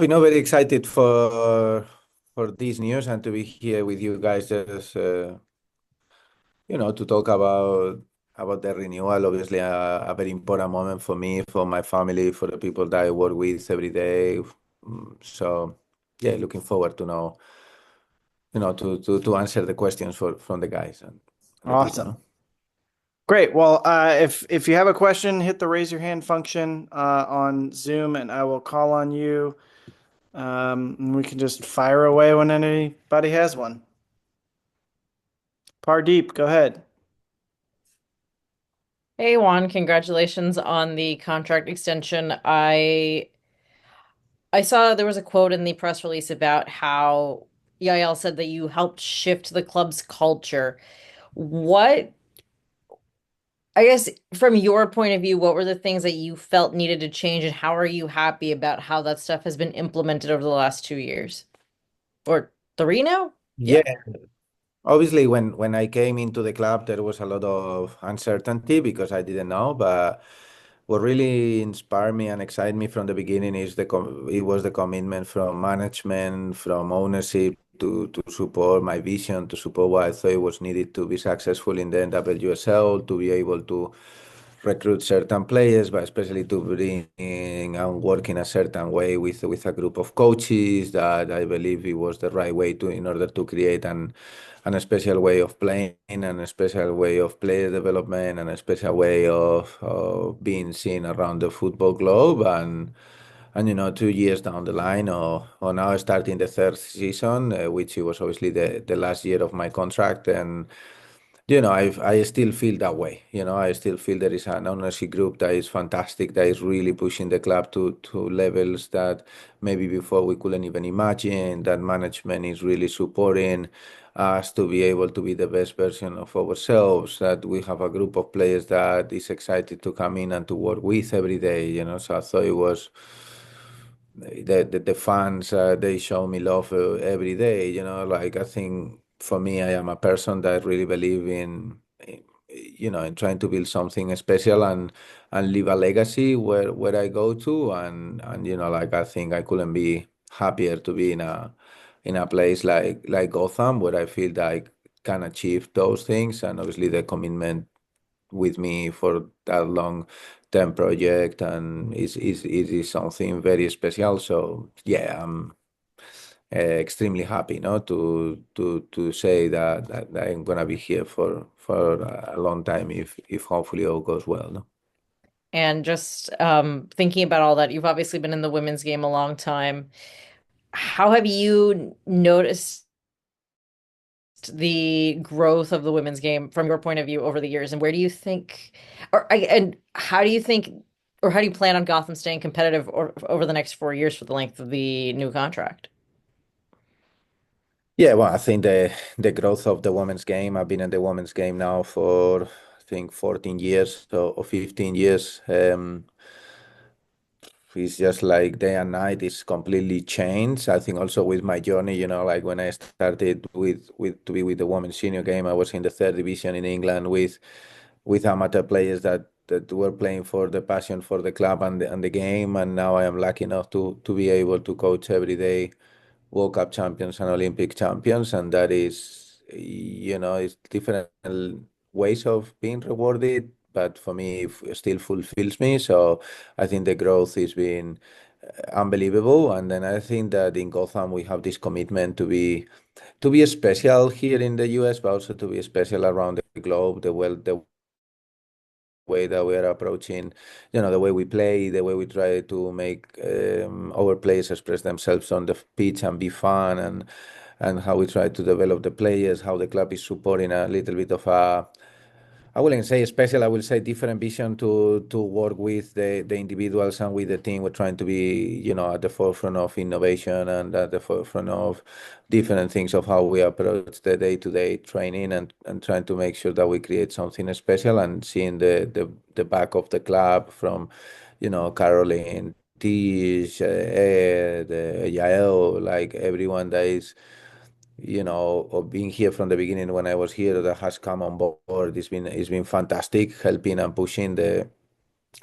happy, no, very excited for this news and to be here with you guys. Just to talk about the renewal. Obviously, a very important moment for me, for my family, for the people that I work with every day. So, yeah, looking forward to know, to answer the questions from the guys and the people. Awesome. No. Great. Well, if you have a question, hit the raise your hand function on Zoom, and I will call on you. And we can just fire away when anybody has one. Pardeep, go ahead. Hey Juan, congratulations on the contract extension. I saw there was a quote in the press release about how Yael said that you helped shift the club's culture. What, I guess from your point of view, what were the things that you felt needed to change and how are you happy about how that stuff has been implemented over the last 2 years? Or three now? Yeah, Yeah. obviously, when I came into the club, there was a lot of uncertainty because I didn't know. But what really inspired me and excited me from the beginning is it was the commitment from management, from ownership to support my vision, to support what I thought was needed to be successful in the NWSL, to be able to recruit certain players, but especially to bring in and work in a certain way with a group of coaches that I believe it was the right way to in order to create an a special way of playing and a special way of player development and a special way of being seen around the football globe and 2 years down the line or now starting the third season, which it was obviously the last year of my contract. And I still feel that way. I still feel there is an ownership group that is fantastic, that is really pushing the club to levels that maybe before we couldn't even imagine. That management is really supporting us to be able to be the best version of ourselves. That we have a group of players that is excited to come in and to work with every day. So I thought it was the fans, they show me love every day. Like I think for me, I am a person that really believe in trying to build something special and leave a legacy where I go to. And like I think I couldn't be happier to be in a place like Gotham, where I feel that I can achieve those things. And obviously the commitment with me for that long term project, and it is something very special. So yeah, I'm extremely happy, to say that I'm gonna be here for a long time if hopefully all goes well. No? And just thinking about all that, you've obviously been in the women's game a long time. How have you noticed the growth of the women's game from your point of view over the years, and where do you think, and how do you think, or how do you plan on Gotham staying competitive over the next 4 years for the length of the new contract? Yeah, well, I think the growth of the women's game. I've been in the women's game now for I think 14 years or 15 years. It's just like day and night is completely changed. I think also with my journey, like when I started with to be with the women's senior game, I was in the third division in England with amateur players that were playing for the passion for the club and the game. And now I am lucky enough to be able to coach every day World Cup champions and Olympic champions, and that is, it's different ways of being rewarded, but for me, it still fulfills me. So I think the growth is been unbelievable, and then I think that in Gotham we have this commitment to be special here in the US, but also to be special around the globe. The way that we are approaching, the way we play, the way we try to make our players express themselves on the pitch and be fun, and how we try to develop the players, how the club is supporting a little bit of I wouldn't say special, I will say different vision to work with the individuals and with the team. We're trying to be, at the forefront of innovation and at the forefront of different things of how we approach the day-to-day training and trying to make sure that we create something special and seeing the back of the club from, Caroline, Tish, Ed, Yael, like everyone that is of being here from the beginning when I was here that has come on board. It's been fantastic helping and pushing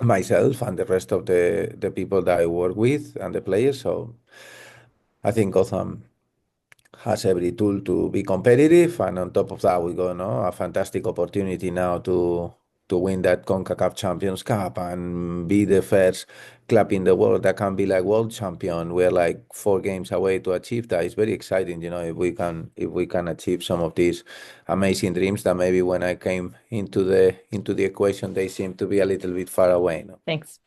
myself and the rest of the people that I work with and the players. So I think Gotham has every tool to be competitive, and on top of that, we got a fantastic opportunity now to win that CONCACAF Champions Cup and be the first club in the world that can be like world champion. We're like 4 games away to achieve that. It's very exciting, if we can achieve some of these amazing dreams that maybe when I came into the equation, they seem to be a little bit far away. No? Thanks.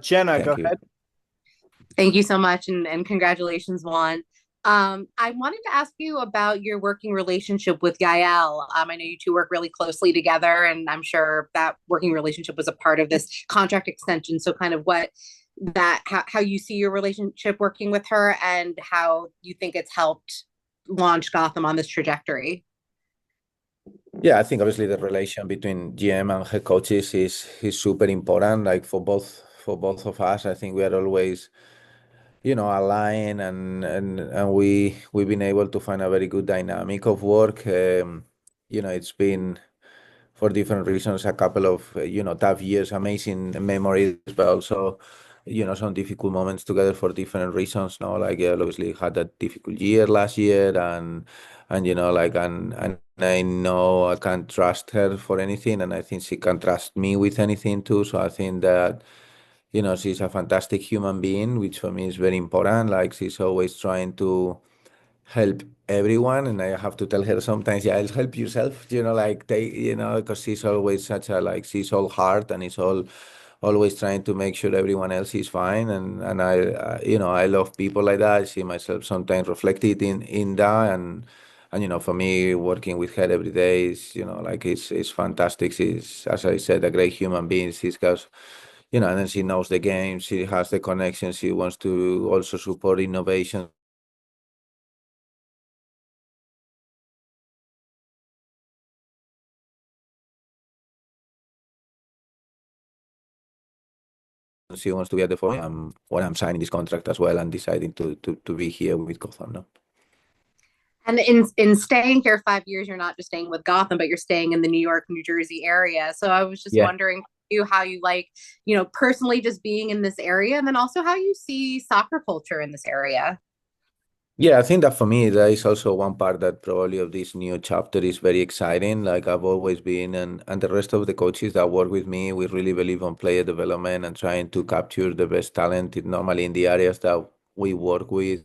Jenna, go Thank you. ahead. Thank you so much, and congratulations, Juan. I wanted to ask you about your working relationship with Yael. I know you two work really closely together, and I'm sure that working relationship was a part of this contract extension. So, kind of how you see your relationship working with her, and how you think it's helped launch Gotham on this trajectory. Yeah, I think obviously the relation between GM and head coaches is super important. Like for both of us, I think we are always aligned, and we've been able to find a very good dynamic of work. It's been for different reasons a couple of tough years, amazing memories, but also some difficult moments together for different reasons. No, like obviously had a difficult year last year, and and I know I can't trust her for anything, and I think she can trust me with anything too. So I think that she's a fantastic human being, which for me is very important. Like she's always trying to help everyone, and I have to tell her sometimes, yeah, help yourself, like take, because she's always such a, like, she's all heart, and it's always trying to make sure everyone else is fine, and I love people like that. I see myself sometimes reflected in that, and for me, working with her every day is, like it's fantastic. She's, as I said, a great human being. She's got, and then she knows the game. She has the connection. She wants to also support innovation. She wants to be at the forefront when I'm signing this contract as well and deciding to be here with Gotham. No? And in staying here 5 years, you're not just staying with Gotham, but you're staying in the New York, New Jersey area. So I was just Yeah. wondering how you like, personally just being in this area, and then also how you see soccer culture in this area. Yeah, I think that for me, there is also one part that probably of this new chapter is very exciting. Like I've always been, and the rest of the coaches that work with me, we really believe on player development and trying to capture the best talent normally in the areas that we work with.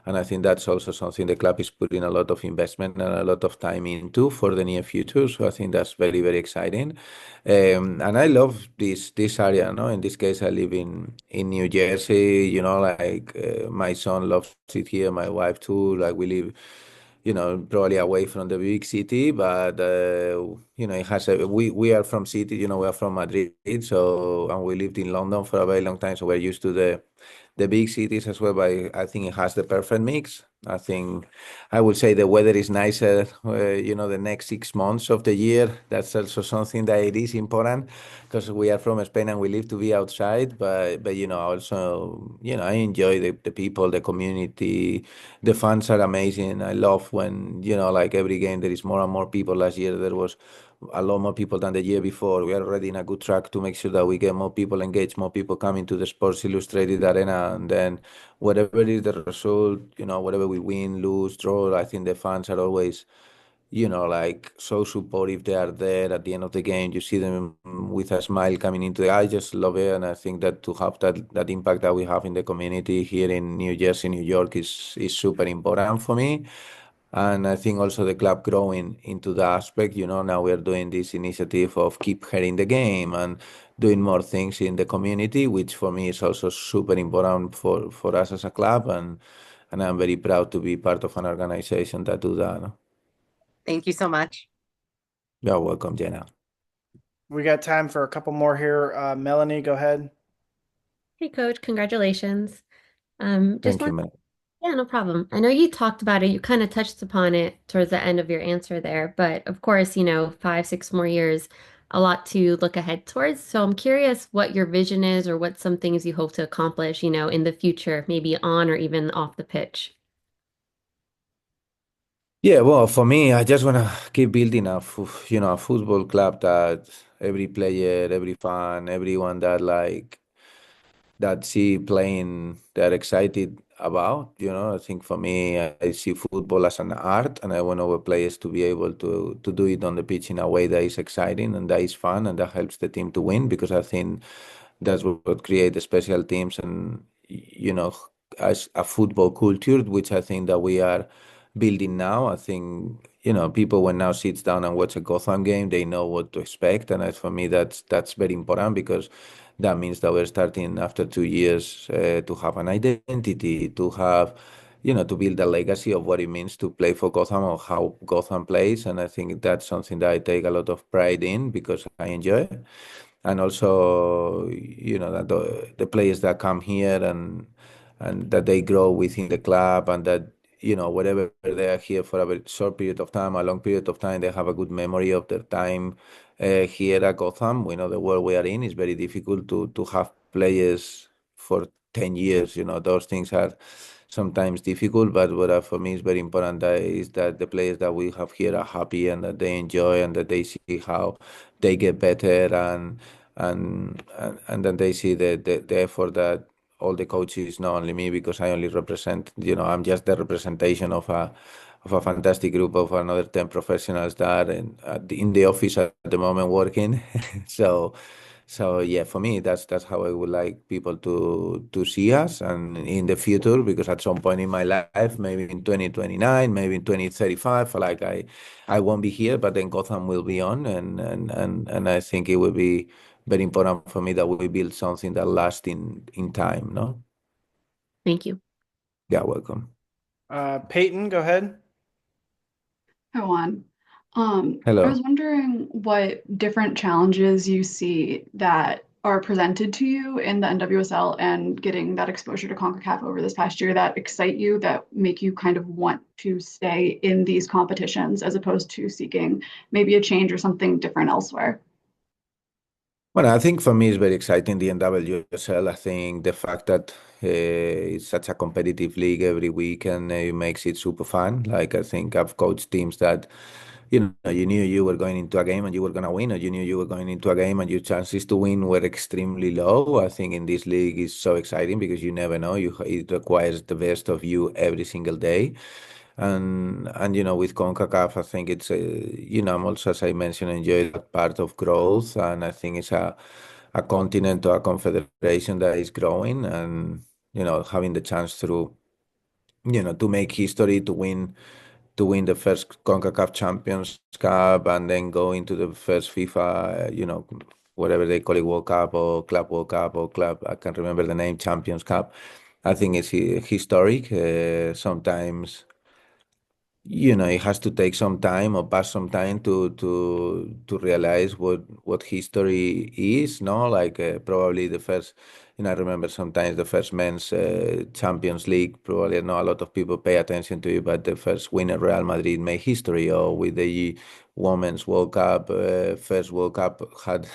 And I think that's also something the club is putting a lot of investment and a lot of time into for the near future. So I think that's very, very exciting. And I love this area. No, in this case, I live in New Jersey. Like my son loves it here. My wife too. Like we live, probably away from the big city, but it has we are from city. We are from Madrid, so and we lived in London for a very long time, so we're used to the big cities as well, but I think it has the perfect mix. I think I would say the weather is nicer, the next 6 months of the year. That's also something that it is important because we are from Spain and we live to be outside. But also, I enjoy the people, the community. The fans are amazing. I love when, like every game, there is more and more people. Last year, there was a lot more people than the year before. We are already in a good track to make sure that we get more people engaged, more people coming to the Sports Illustrated Arena, and then whatever is the result, whatever we win, lose, draw, I think the fans are always, like so supportive. They are there at the end of the game. You see them with a smile coming into the eye. I just love it, and I think that to have that impact that we have in the community here in New Jersey, New York is super important for me. And I think also the club growing into the aspect, now we're doing this initiative of keep her in the game and doing more things in the community, which for me is also super important for us as a club. And I'm very proud to be part of an organization that do that. No? Thank you so much. You're welcome, Jenna. We got time for a couple more here. Melanie, go ahead. Hey, Coach, congratulations. Thank Just you, want, man. yeah, no problem. I know you talked about it, you kind of touched upon it towards the end of your answer there, but of course, 5, 6 more years, a lot to look ahead towards. So I'm curious what your vision is or what some things you hope to accomplish, in the future, maybe on or even off the pitch. Yeah, well, for me, I just want to keep building a football club that every player, every fan, everyone that that see playing they're excited about. I think for me, I see football as an art, and I want our players to be able to do it on the pitch in a way that is exciting and that is fun and that helps the team to win, because I think that's what creates the special teams and as a football culture, which I think that we are building now. I think people when now sits down and watch a Gotham game, they know what to expect, and for me that's very important, because that means that we're starting after 2 years to have an identity, to have to build a legacy of what it means to play for Gotham or how Gotham plays, and I think that's something that I take a lot of pride in because I enjoy it. And also that the players that come here and that they grow within the club, and that whatever they are here for a very short period of time, a long period of time, they have a good memory of their time here at Gotham. We know the world we are in is very difficult to have players for 10 years. Those things are sometimes difficult, but what for me is very important is that the players that we have here are happy and that they enjoy and that they see how they get better, and then they see the effort that all the coaches, not only me, because I only represent, I'm just the representation of a fantastic group of another 10 professionals that are in the office at the moment working. so so yeah, for me, that's how I would like people to see us, and in the future, because at some point in my life, maybe in 2029, maybe in 2035, like I won't be here, but then Gotham will be on, and I think it will be very important for me that we build something that lasts in time. No, Thank you. yeah, welcome. Peyton, go ahead. Hi, Juan. I was Hello. wondering what different challenges you see that are presented to you in the NWSL and getting that exposure to CONCACAF over this past year that excite you, that make you kind of want to stay in these competitions as opposed to seeking maybe a change or something different elsewhere. Well, I think for me it's very exciting, the NWSL. I think the fact that it's such a competitive league every week, and it makes it super fun. Like, I think I've coached teams that, you knew you were going into a game and you were going to win, or you knew you were going into a game and your chances to win were extremely low. I think in this league is so exciting because you never know. It requires the best of you every single day. And with CONCACAF, I think it's I'm also, as I mentioned, enjoy that part of growth, and I think it's a continent or a confederation that is growing, and having the chance through to make history, to win the first CONCACAF Champions Cup, and then go into the first FIFA, whatever they call it, World Cup or Club, I can't remember the name, Champions Cup. I think it's historic. Sometimes it has to take some time or pass some time to realize what history is. No, like probably the first. I remember sometimes the first men's Champions League. Probably not a lot of people pay attention to it, but the first winner Real Madrid made history. Or with the Women's World Cup, first World Cup had.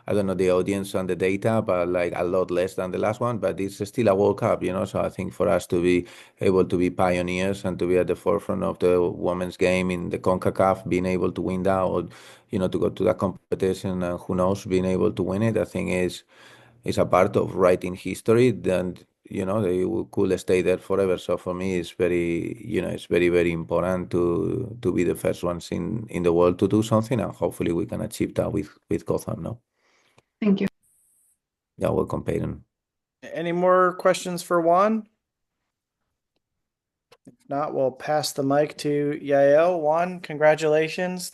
I don't know the audience and the data, but like a lot less than the last one. But it's still a World Cup. So I think for us to be able to be pioneers and to be at the forefront of the women's game in the CONCACAF, being able to win that, or to go to that competition, and who knows, being able to win it, I think is a part of writing history. Then they could stay there forever. So for me, it's very very important to be the first ones in the world to do something, and hopefully we can achieve that with Gotham. No, Thank you. yeah, welcome, Peyton. Any more questions for Juan? If not, we'll pass the mic to Yael. Juan, congratulations.